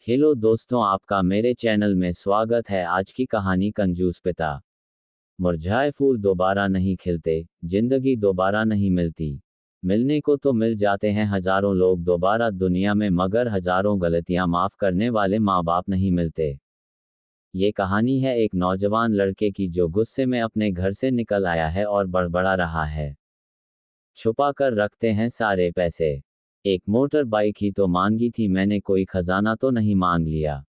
Hello दोस्तों, आपका मेरे चैनल में स्वागत है। आज की कहानी कंजूस पिता। मुरझाए फूल दोबारा नहीं खिलते, जिंदगी दोबारा नहीं मिलती। मिलने को तो मिल जाते हैं हजारों लोग दोबारा दुनिया में, मगर हजारों गलतियां माफ करने वाले माँ बाप नहीं मिलते। ये कहानी है एक नौजवान लड़के की जो गुस्से में अपने घर से निकल आया है और बड़बड़ा रहा है। छुपा कर रखते हैं सारे पैसे। एक मोटर बाइक ही तो मांगी थी मैंने, कोई खजाना तो नहीं मांग लिया।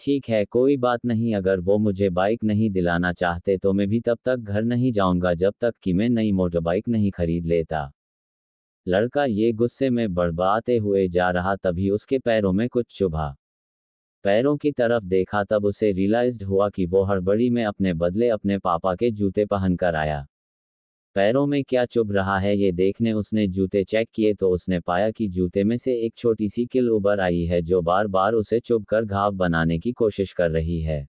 ठीक है, कोई बात नहीं, अगर वो मुझे बाइक नहीं दिलाना चाहते तो मैं भी तब तक घर नहीं जाऊंगा जब तक कि मैं नई मोटर बाइक नहीं खरीद लेता। लड़का ये गुस्से में बड़बड़ाते हुए जा रहा, तभी उसके पैरों में कुछ चुभा। पैरों की तरफ देखा तब उसे रियलाइज्ड हुआ कि वो हड़बड़ी में अपने बदले अपने पापा के जूते पहन कर आया। पैरों में क्या चुभ रहा है ये देखने उसने जूते चेक किए तो उसने पाया कि जूते में से एक छोटी सी कील उभर आई है जो बार बार उसे चुभकर घाव बनाने की कोशिश कर रही है।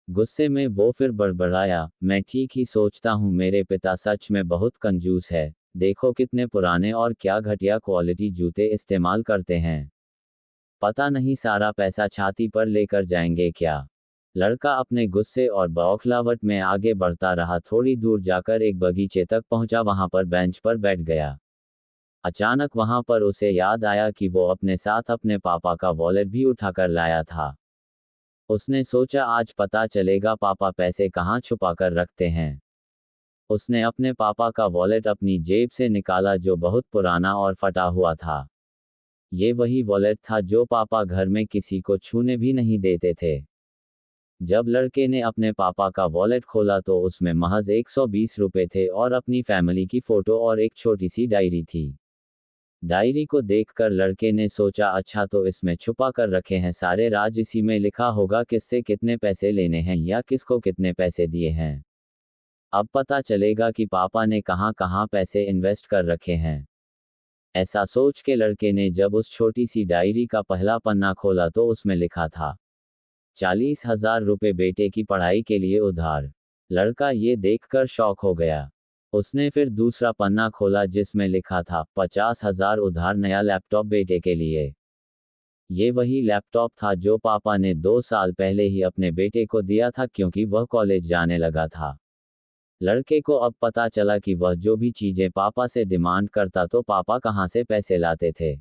गुस्से में वो फिर बड़बड़ाया, मैं ठीक ही सोचता हूँ, मेरे पिता सच में बहुत कंजूस है। देखो कितने पुराने और क्या घटिया क्वालिटी जूते इस्तेमाल करते हैं। पता नहीं सारा पैसा छाती पर लेकर जाएंगे क्या। लड़का अपने गुस्से और बौखलाहट में आगे बढ़ता रहा। थोड़ी दूर जाकर एक बगीचे तक पहुंचा, वहां पर बेंच पर बैठ गया। अचानक वहां पर उसे याद आया कि वो अपने साथ अपने पापा का वॉलेट भी उठाकर लाया था। उसने सोचा आज पता चलेगा पापा पैसे कहाँ छुपा कर रखते हैं। उसने अपने पापा का वॉलेट अपनी जेब से निकाला जो बहुत पुराना और फटा हुआ था। ये वही वॉलेट था जो पापा घर में किसी को छूने भी नहीं देते थे। जब लड़के ने अपने पापा का वॉलेट खोला तो उसमें महज 120 रुपए थे और अपनी फैमिली की फोटो और एक छोटी सी डायरी थी। डायरी को देखकर लड़के ने सोचा, अच्छा तो इसमें छुपा कर रखे हैं सारे राज, इसी में लिखा होगा किससे कितने पैसे लेने हैं या किसको कितने पैसे दिए हैं। अब पता चलेगा कि पापा ने कहाँ कहाँ पैसे इन्वेस्ट कर रखे हैं। ऐसा सोच के लड़के ने जब उस छोटी सी डायरी का पहला पन्ना खोला तो उसमें लिखा था 40,000 रुपये बेटे की पढ़ाई के लिए उधार। लड़का ये देखकर शॉक हो गया। उसने फिर दूसरा पन्ना खोला जिसमें लिखा था 50,000 उधार नया लैपटॉप बेटे के लिए। ये वही लैपटॉप था जो पापा ने 2 साल पहले ही अपने बेटे को दिया था क्योंकि वह कॉलेज जाने लगा था। लड़के को अब पता चला कि वह जो भी चीजें पापा से डिमांड करता तो पापा कहाँ से पैसे लाते थे।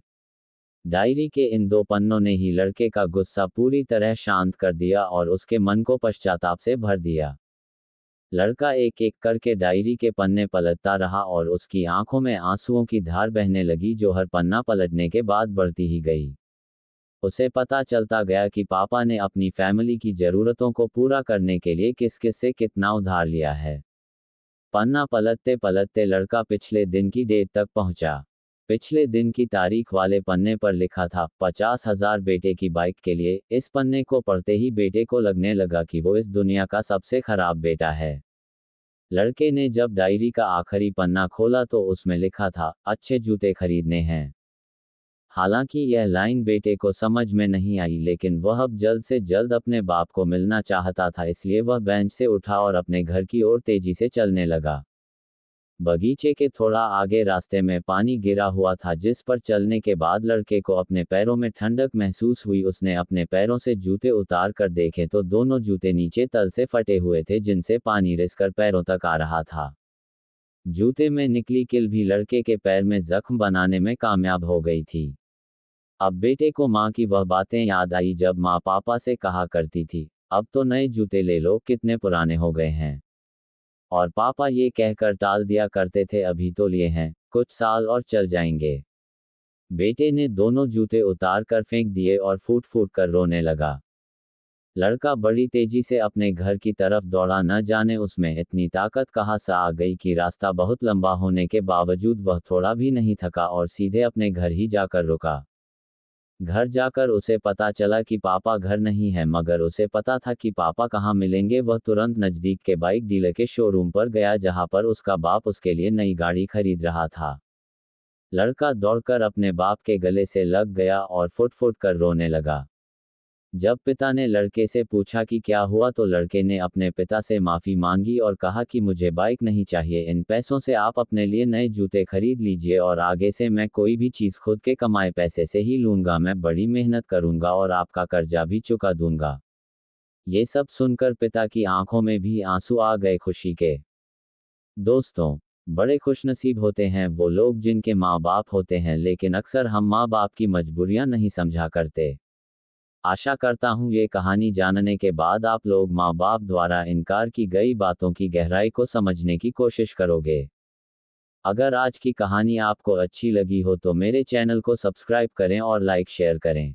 डायरी के इन 2 पन्नों ने ही लड़के का गुस्सा पूरी तरह शांत कर दिया और उसके मन को पश्चाताप से भर दिया। लड़का एक एक करके डायरी के पन्ने पलटता रहा और उसकी आंखों में आंसुओं की धार बहने लगी जो हर पन्ना पलटने के बाद बढ़ती ही गई। उसे पता चलता गया कि पापा ने अपनी फैमिली की जरूरतों को पूरा करने के लिए किस किस से कितना उधार लिया है। पन्ना पलटते पलटते लड़का पिछले दिन की डेट तक पहुंचा। पिछले दिन की तारीख वाले पन्ने पर लिखा था 50,000 बेटे की बाइक के लिए। इस पन्ने को पढ़ते ही बेटे को लगने लगा कि वो इस दुनिया का सबसे खराब बेटा है। लड़के ने जब डायरी का आखिरी पन्ना खोला तो उसमें लिखा था अच्छे जूते खरीदने हैं। हालांकि यह लाइन बेटे को समझ में नहीं आई, लेकिन वह अब जल्द से जल्द अपने बाप को मिलना चाहता था, इसलिए वह बेंच से उठा और अपने घर की ओर तेजी से चलने लगा। बगीचे के थोड़ा आगे रास्ते में पानी गिरा हुआ था जिस पर चलने के बाद लड़के को अपने पैरों में ठंडक महसूस हुई। उसने अपने पैरों से जूते उतार कर देखे तो दोनों जूते नीचे तल से फटे हुए थे जिनसे पानी रिसकर पैरों तक आ रहा था। जूते में निकली कील भी लड़के के पैर में जख्म बनाने में कामयाब हो गई थी। अब बेटे को माँ की वह बातें याद आई जब माँ पापा से कहा करती थी, अब तो नए जूते ले लो, कितने पुराने हो गए हैं। और पापा ये कहकर टाल दिया करते थे, अभी तो लिए हैं, कुछ साल और चल जाएंगे। बेटे ने दोनों जूते उतार कर फेंक दिए और फूट फूट कर रोने लगा। लड़का बड़ी तेजी से अपने घर की तरफ दौड़ा, न जाने उसमें इतनी ताकत कहाँ से आ गई कि रास्ता बहुत लंबा होने के बावजूद वह थोड़ा भी नहीं थका और सीधे अपने घर ही जाकर रुका। घर जाकर उसे पता चला कि पापा घर नहीं है, मगर उसे पता था कि पापा कहाँ मिलेंगे। वह तुरंत नज़दीक के बाइक डीलर के शोरूम पर गया जहां पर उसका बाप उसके लिए नई गाड़ी खरीद रहा था। लड़का दौड़कर अपने बाप के गले से लग गया और फुट फुट कर रोने लगा। जब पिता ने लड़के से पूछा कि क्या हुआ तो लड़के ने अपने पिता से माफ़ी मांगी और कहा कि मुझे बाइक नहीं चाहिए, इन पैसों से आप अपने लिए नए जूते खरीद लीजिए और आगे से मैं कोई भी चीज़ खुद के कमाए पैसे से ही लूँगा, मैं बड़ी मेहनत करूँगा और आपका कर्जा भी चुका दूँगा। ये सब सुनकर पिता की आंखों में भी आंसू आ गए खुशी के। दोस्तों, बड़े खुशनसीब होते हैं वो लोग जिनके माँ बाप होते हैं, लेकिन अक्सर हम माँ बाप की मजबूरियां नहीं समझा करते। आशा करता हूँ ये कहानी जानने के बाद आप लोग माँ बाप द्वारा इनकार की गई बातों की गहराई को समझने की कोशिश करोगे। अगर आज की कहानी आपको अच्छी लगी हो तो मेरे चैनल को सब्सक्राइब करें और लाइक शेयर करें।